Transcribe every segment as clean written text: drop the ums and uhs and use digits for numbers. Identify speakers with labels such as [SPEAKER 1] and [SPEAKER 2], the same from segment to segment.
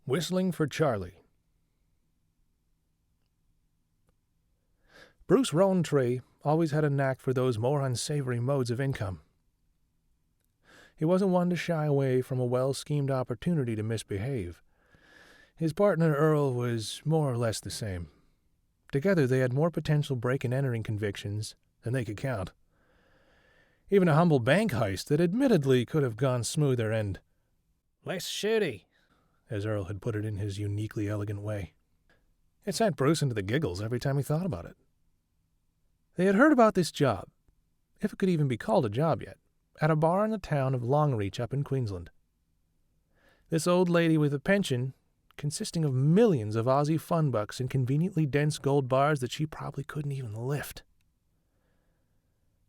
[SPEAKER 1] Whistling for Charlie. Bruce Rowntree always had a knack for those more unsavory modes of income. He wasn't one to shy away from a well-schemed opportunity to misbehave. His partner Earl was more or less the same. Together they had more potential break-and-entering convictions than they could count. Even a humble bank heist that admittedly could have gone smoother and less shitty, as Earl had put it in his uniquely elegant way. It sent Bruce into the giggles every time he thought about it. They had heard about this job, if it could even be called a job yet, at a bar in the town of Longreach up in Queensland. This old lady with a pension, consisting of millions of Aussie fun bucks in conveniently dense gold bars that she probably couldn't even lift.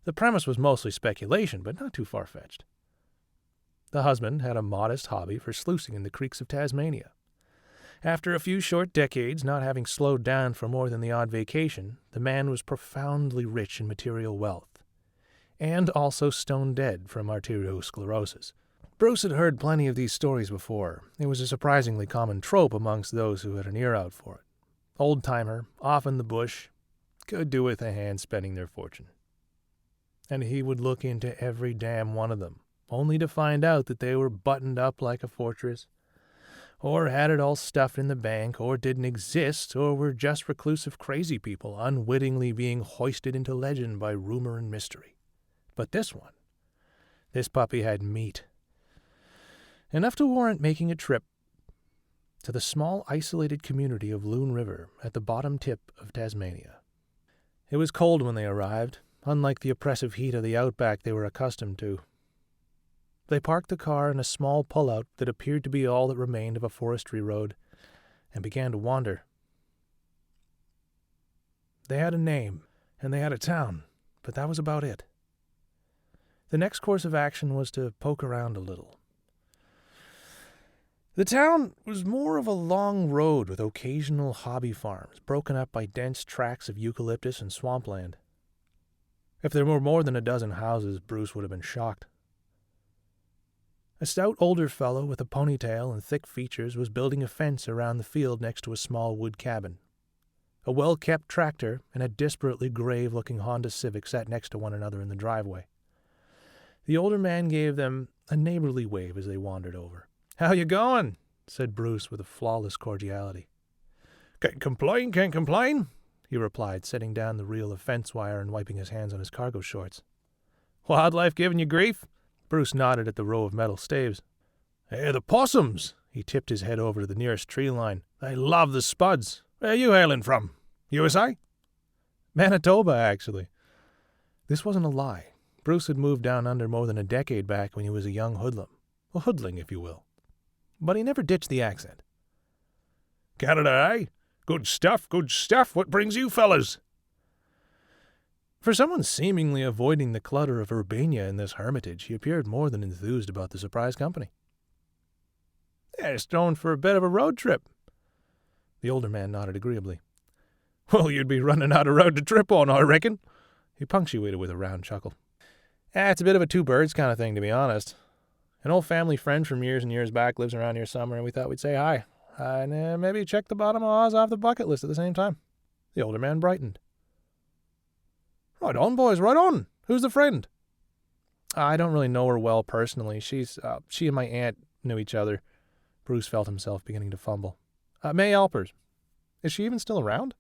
[SPEAKER 1] The premise was mostly speculation, but not too far-fetched. The husband had a modest hobby for sluicing in the creeks of Tasmania. After a few short decades not having slowed down for more than the odd vacation, the man was profoundly rich in material wealth, and also stone dead from arteriosclerosis. Bruce had heard plenty of these stories before. It was a surprisingly common trope amongst those who had an ear out for it. Old-timer, off in the bush, could do with a hand spending their fortune. And he would look into every damn one of them, only to find out that they were buttoned up like a fortress, or had it all stuffed in the bank, or didn't exist, or were just reclusive crazy people unwittingly being hoisted into legend by rumor and mystery. But this puppy had meat. Enough to warrant making a trip to the small isolated community of Loon River at the bottom tip of Tasmania. It was cold when they arrived, unlike the oppressive heat of the outback they were accustomed to. They parked the car in a small pull-out that appeared to be all that remained of a forestry road, and began to wander. They had a name, and they had a town, but that was about it. The next course of action was to poke around a little. The town was more of a long road with occasional hobby farms, broken up by dense tracts of eucalyptus and swampland. If there were more than a dozen houses, Bruce would have been shocked. A stout older fellow with a ponytail and thick features was building a fence around the field next to a small wood cabin. A well-kept tractor and a desperately grave-looking Honda Civic sat next to one another in the driveway. The older man gave them a neighborly wave as they wandered over. "How you going?" said Bruce with a flawless cordiality. Can't complain," he replied, setting down the reel of fence wire and wiping his hands on his cargo shorts. "Wildlife giving you grief?" Bruce nodded at the row of metal staves. "Hey, the possums!" He tipped his head over to the nearest tree line. "They love the spuds. Where are you hailing from? USA?" "Manitoba, actually." This wasn't a lie. Bruce had moved down under more than a decade back when he was a young hoodlum. A hoodling, if you will. But he never ditched the accent. "Canada, eh? Good stuff. What brings you fellas?" For someone seemingly avoiding the clutter of Urbania in this hermitage, he appeared more than enthused about the surprise company. "Stone for a bit of a road trip." The older man nodded agreeably. "Well, you'd be running out of road to trip on, I reckon." He punctuated with a round chuckle. It's a bit of a two-birds kind of thing, to be honest. An old family friend from years and years back lives around here somewhere, and we thought we'd say hi. And maybe check the bottom of Oz off the bucket list at the same time. The older man brightened. "Right on, boys, right on. Who's the friend?" "I don't really know her well personally. She and my aunt knew each other." Bruce felt himself beginning to fumble. "May Alpers. Is she even still around?"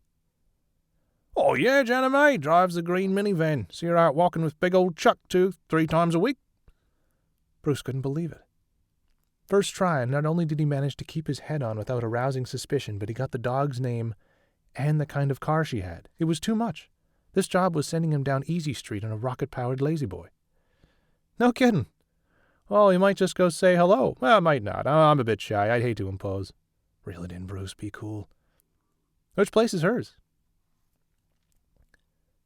[SPEAKER 1] "Oh, yeah, Jenna May drives the green minivan. See her out walking with big old Chuck 2-3 times a week." Bruce couldn't believe it. First try, not only did he manage to keep his head on without arousing suspicion, but he got the dog's name and the kind of car she had. It was too much. This job was sending him down Easy Street on a rocket-powered lazy boy. "No kidding. Well, you might just go say hello." "Well, I might not. I'm a bit shy. I'd hate to impose." "Reel it in, Bruce. Be cool." "Which place is hers?"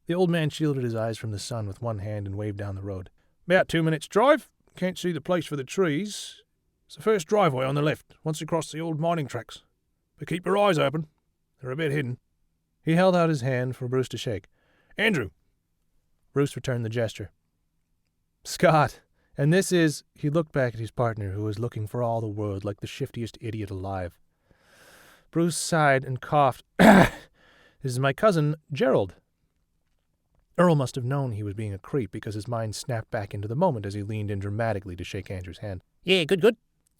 [SPEAKER 1] The old man shielded his eyes from the sun with one hand and waved down the road. "About 2 minutes' drive. Can't see the place for the trees. It's the first driveway on the left, once you cross the old mining tracks. But keep your eyes open. They're a bit hidden." He held out his hand for Bruce to shake. "Andrew." Bruce returned the gesture. "Scott. And this is—" He looked back at his partner, who was looking for all the world like the shiftiest idiot alive. Bruce sighed and coughed. This is my cousin, Gerald. Earl must have known he was being a creep because his mind snapped back into the moment as he leaned in dramatically to shake Andrew's hand. Yeah, good.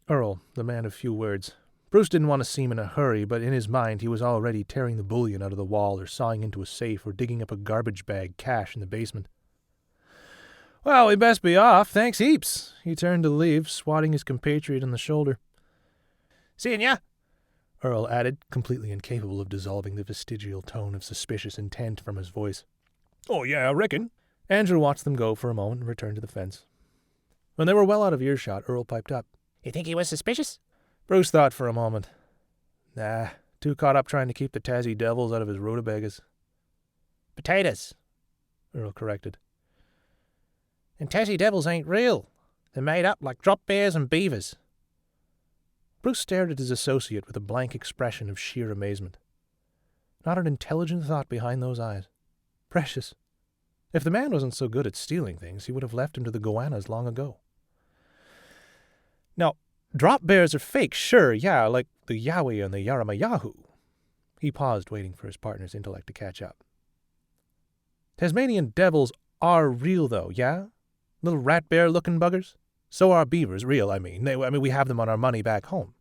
[SPEAKER 1] Earl, the man of few words. Bruce didn't want to seem in a hurry, but in his mind he was already tearing the bullion out of the wall or sawing into a safe or digging up a garbage bag cache in the basement. Well, we best be off. Thanks heaps. He turned to leave, swatting his compatriot on the shoulder. Seeing ya, Earl added, completely incapable of dissolving the vestigial tone of suspicious intent from his voice. Oh, yeah, I reckon. Andrew watched them go for a moment and returned to the fence. When they were well out of earshot, Earl piped up. You think he was suspicious? Bruce thought for a moment. Nah, too caught up trying to keep the Tassie devils out of his rutabagas. Potatoes, Earl corrected. And Tassie devils ain't real. They're made up like drop bears and beavers. Bruce stared at his associate with a blank expression of sheer amazement. Not an intelligent thought behind those eyes. Precious. If the man wasn't so good at stealing things, he would have left him to the goannas long ago. Now, drop bears are fake, sure, yeah, like the Yowie and the Yaramayahu. He paused, waiting for his partner's intellect to catch up. Tasmanian devils are real, though, yeah? Little rat bear-looking buggers? So are beavers, real, I mean. We have them on our money back home.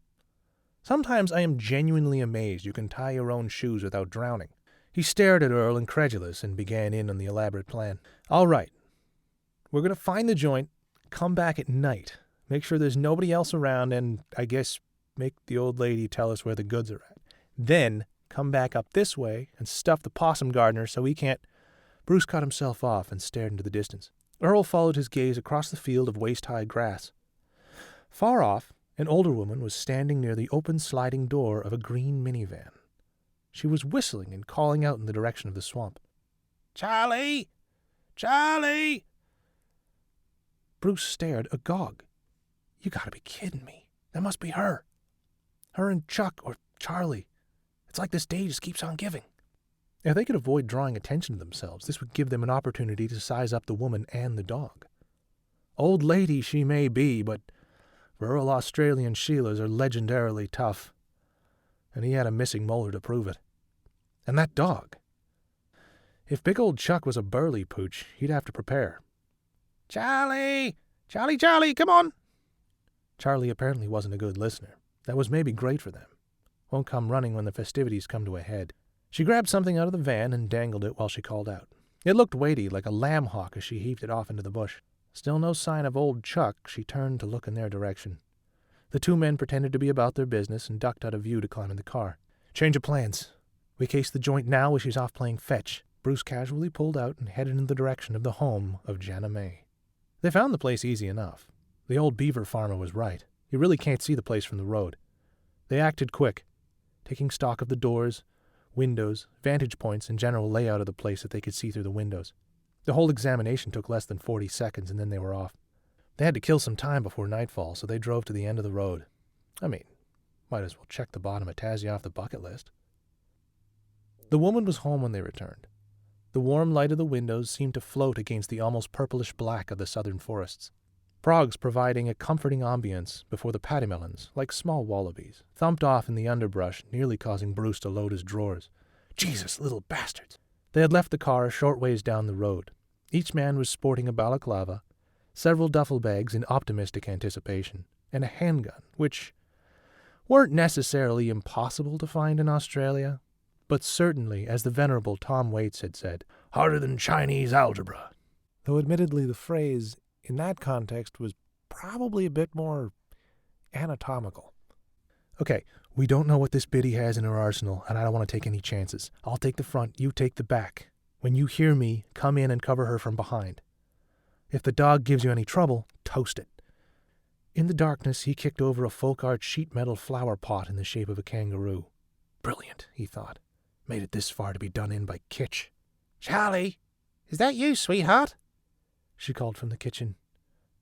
[SPEAKER 1] Sometimes I am genuinely amazed you can tie your own shoes without drowning. He stared at Earl, incredulous, and began in on the elaborate plan. All right. We're going to find the joint, come back at night, make sure there's nobody else around, and, I guess, make the old lady tell us where the goods are at. Then come back up this way and stuff the possum gardener so he can't... Bruce cut himself off and stared into the distance. Earl followed his gaze across the field of waist-high grass. Far off, an older woman was standing near the open sliding door of a green minivan. She was whistling and calling out in the direction of the swamp. Charlie! Charlie! Bruce stared agog. You gotta be kidding me. That must be her. Her and Chuck or Charlie. It's like this day just keeps on giving. If they could avoid drawing attention to themselves, this would give them an opportunity to size up the woman and the dog. Old lady she may be, but rural Australian Sheilas are legendarily tough. And he had a missing molar to prove it. And that dog. If big old Chuck was a burly pooch, he'd have to prepare. Charlie! Charlie, come on! Charlie apparently wasn't a good listener. That was maybe great for them. Won't come running when the festivities come to a head. She grabbed something out of the van and dangled it while she called out. It looked weighty, like a lamb hawk, as she heaved it off into the bush. Still no sign of old Chuck, she turned to look in their direction. The two men pretended to be about their business and ducked out of view to climb in the car. Change of plans. We case the joint now as she's off playing fetch. Bruce casually pulled out and headed in the direction of the home of Jana May. They found the place easy enough. The old beaver farmer was right. You really can't see the place from the road. They acted quick, taking stock of the doors, windows, vantage points, and general layout of the place that they could see through the windows. The whole examination took less than 40 seconds, and then they were off. They had to kill some time before nightfall, so they drove to the end of the road. Might as well check the bottom of Tassie off the bucket list. The woman was home when they returned. The warm light of the windows seemed to float against the almost purplish black of the southern forests. Frogs providing a comforting ambience before the pattymellons, like small wallabies, thumped off in the underbrush, nearly causing Bruce to load his drawers. Jesus, little bastards! They had left the car a short ways down the road. Each man was sporting a balaclava, several duffel bags in optimistic anticipation, and a handgun, which weren't necessarily impossible to find in Australia, but certainly, as the venerable Tom Waits had said, harder than Chinese algebra. Though admittedly the phrase in that context was probably a bit more anatomical. Okay, we don't know what this biddy has in her arsenal, and I don't want to take any chances. I'll take the front, you take the back. When you hear me, come in and cover her from behind. If the dog gives you any trouble, toast it. In the darkness, he kicked over a folk art sheet metal flower pot in the shape of a kangaroo. Brilliant, he thought. Made it this far to be done in by kitsch. Charlie, is that you, sweetheart? She called from the kitchen.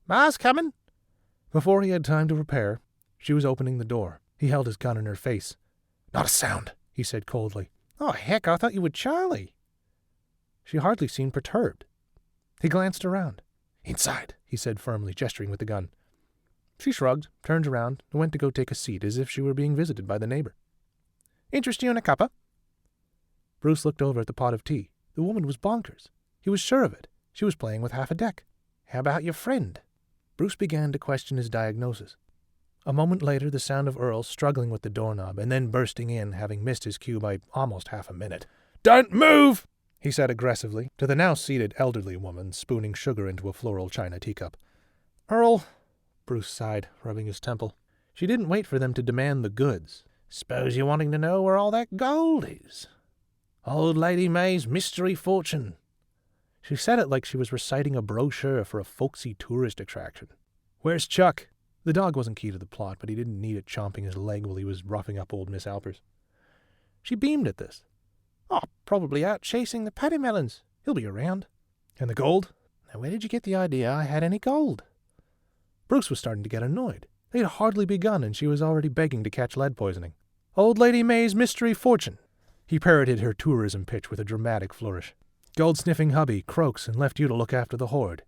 [SPEAKER 1] Ma's coming. Before he had time to prepare, she was opening the door. He held his gun in her face. Not a sound, he said coldly. Oh, heck, I thought you were Charlie. She hardly seemed perturbed. He glanced around. Inside, he said firmly, gesturing with the gun. She shrugged, turned around, and went to go take a seat as if she were being visited by the neighbor. Interest you in a cuppa?" Bruce looked over at the pot of tea. The woman was bonkers. He was sure of it. She was playing with half a deck. "How about your friend?" Bruce began to question his diagnosis. A moment later, the sound of Earl struggling with the doorknob and then bursting in, having missed his cue by almost half a minute. "Don't move!" he said aggressively to the now seated elderly woman, spooning sugar into a floral china teacup. "Earl," Bruce sighed, rubbing his temple. She didn't wait for them to demand the goods. "Suppose you're wanting to know where all that gold is. Old Lady May's mystery fortune." She said it like she was reciting a brochure for a folksy tourist attraction. "Where's Chuck?" The dog wasn't key to the plot, but he didn't need it chomping his leg while he was roughing up old Miss Alpers. She beamed at this. "Oh, probably out chasing the pattymelons. He'll be around." "And the gold?" "Now where did you get the idea I had any gold?" Bruce was starting to get annoyed. They had hardly begun, and she was already begging to catch lead poisoning. "Old Lady May's mystery fortune." He parroted her tourism pitch with a dramatic flourish. "Gold-sniffing hubby croaks and left you to look after the hoard."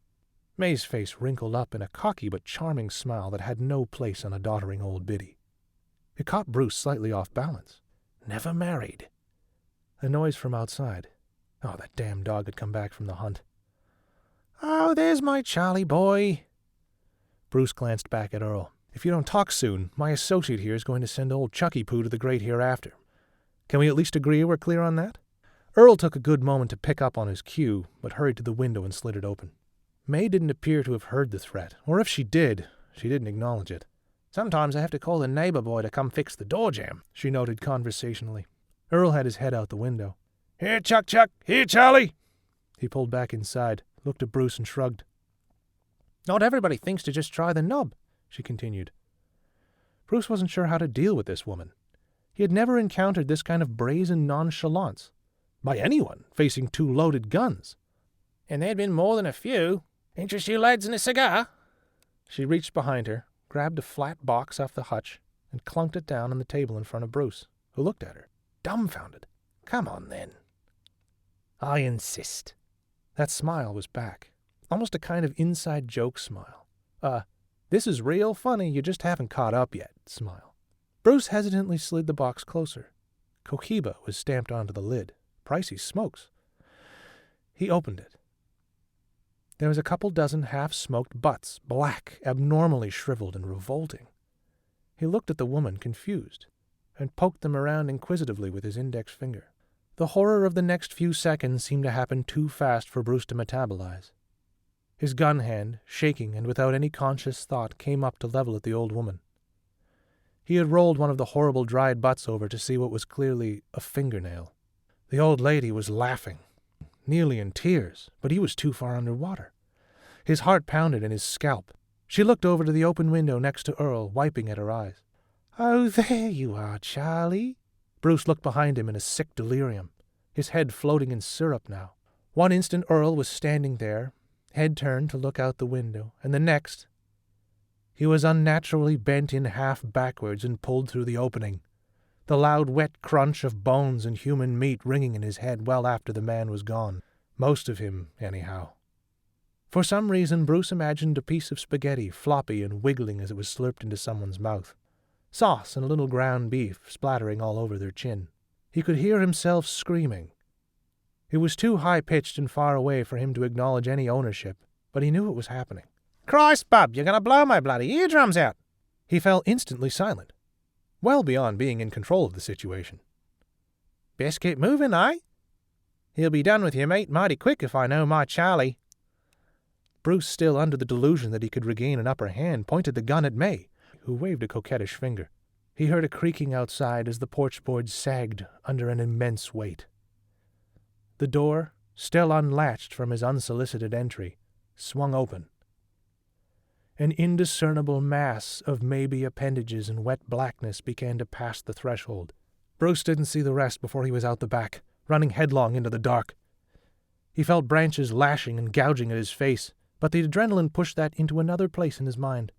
[SPEAKER 1] May's face wrinkled up in a cocky but charming smile that had no place on a doddering old biddy. It caught Bruce slightly off balance. "Never married." A noise from outside. Oh, that damn dog had come back from the hunt. "Oh, there's my Charlie boy." Bruce glanced back at Earl. "If you don't talk soon, my associate here is going to send old Chucky Poo to the great hereafter. Can we at least agree we're clear on that?" Earl took a good moment to pick up on his cue, but hurried to the window and slid it open. May didn't appear to have heard the threat, or if she did, she didn't acknowledge it. "Sometimes I have to call the neighbor boy to come fix the door jamb," she noted conversationally. Earl had his head out the window. "Here, Chuck, Chuck! Here, Charlie!" He pulled back inside, looked at Bruce and shrugged. "Not everybody thinks to just try the knob," she continued. Bruce wasn't sure how to deal with this woman. He had never encountered this kind of brazen nonchalance by anyone facing two loaded guns. "And there'd been more than a few. Interest you lads in a cigar?" She reached behind her, grabbed a flat box off the hutch, and clunked it down on the table in front of Bruce, who looked at her, dumbfounded. "Come on, then." "I insist." That smile was back, almost a kind of inside joke smile. This is real funny, you just haven't caught up yet smile. Bruce hesitantly slid the box closer. Cohiba was stamped onto the lid. Pricey smokes. He opened it. There was a couple dozen half-smoked butts, black, abnormally shriveled and revolting. He looked at the woman, confused, and poked them around inquisitively with his index finger. The horror of the next few seconds seemed to happen too fast for Bruce to metabolize. His gun hand, shaking and without any conscious thought, came up to level at the old woman. He had rolled one of the horrible dried butts over to see what was clearly a fingernail. The old lady was laughing, nearly in tears, but he was too far underwater. His heart pounded in his scalp. She looked over to the open window next to Earl, wiping at her eyes. "Oh, there you are, Charlie." Bruce looked behind him in a sick delirium, his head floating in syrup now. One instant Earl was standing there, head turned to look out the window, and the next he was unnaturally bent in half backwards and pulled through the opening, the loud wet crunch of bones and human meat ringing in his head well after the man was gone. Most of him, anyhow. For some reason Bruce imagined a piece of spaghetti floppy and wiggling as it was slurped into someone's mouth. Sauce and a little ground beef splattering all over their chin. He could hear himself screaming. It was too high-pitched and far away for him to acknowledge any ownership, but he knew it was happening. "Christ, bub, you're going to blow my bloody eardrums out!" He fell instantly silent, well beyond being in control of the situation. "Best keep moving, eh? He'll be done with you, mate, mighty quick if I know my Charlie." Bruce, still under the delusion that he could regain an upper hand, pointed the gun at May, who waved a coquettish finger. He heard a creaking outside as the porch boards sagged under an immense weight. The door, still unlatched from his unsolicited entry, swung open. An indiscernible mass of maybe appendages in wet blackness began to pass the threshold. Bruce didn't see the rest before he was out the back, running headlong into the dark. He felt branches lashing and gouging at his face, but the adrenaline pushed that into another place in his mind.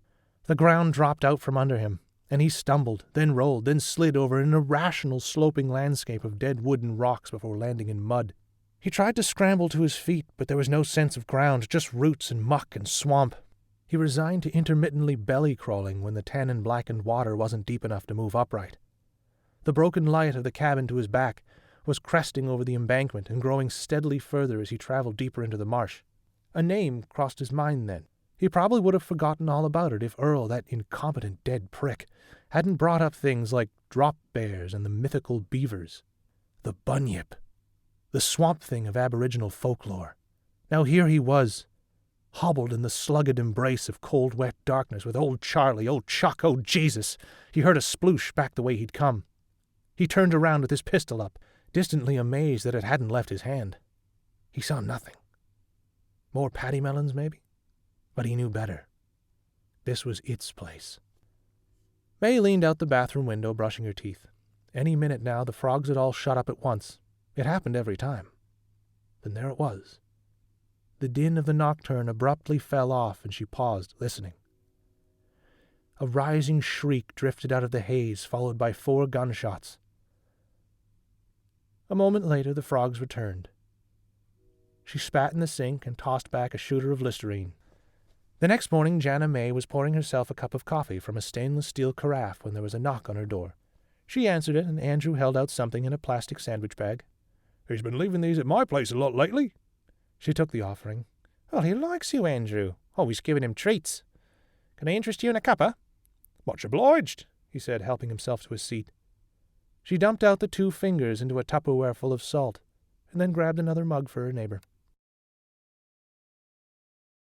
[SPEAKER 1] The ground dropped out from under him, and he stumbled, then rolled, then slid over an irrational sloping landscape of dead wood and rocks before landing in mud. He tried to scramble to his feet, but there was no sense of ground, just roots and muck and swamp. He resigned to intermittently belly-crawling when the tannin-blackened water wasn't deep enough to move upright. The broken light of the cabin to his back was cresting over the embankment and growing steadily further as he traveled deeper into the marsh. A name crossed his mind then. He probably would have forgotten all about it if Earl, that incompetent dead prick, hadn't brought up things like drop bears and the mythical beavers. The bunyip. The swamp thing of aboriginal folklore. Now here he was, hobbled in the slugged embrace of cold, wet darkness with old Charlie, old Chuck, oh Jesus! He heard a sploosh back the way he'd come. He turned around with his pistol up, distantly amazed that it hadn't left his hand. He saw nothing. More paddy melons, maybe? But he knew better. This was its place. May leaned out the bathroom window, brushing her teeth. Any minute now, the frogs had all shut up at once. It happened every time. Then there it was. The din of the nocturne abruptly fell off, and she paused, listening. A rising shriek drifted out of the haze, followed by 4 gunshots. A moment later, the frogs returned. She spat in the sink and tossed back a shooter of Listerine. The next morning, Jana May was pouring herself a cup of coffee from a stainless steel carafe when there was a knock on her door. She answered it, and Andrew held out something in a plastic sandwich bag. "He's been leaving these at my place a lot lately." She took the offering. "Well, he likes you, Andrew. Always giving him treats. Can I interest you in a cuppa?" "Much obliged," he said, helping himself to his seat. She dumped out the 2 fingers into a Tupperware full of salt, and then grabbed another mug for her neighbor.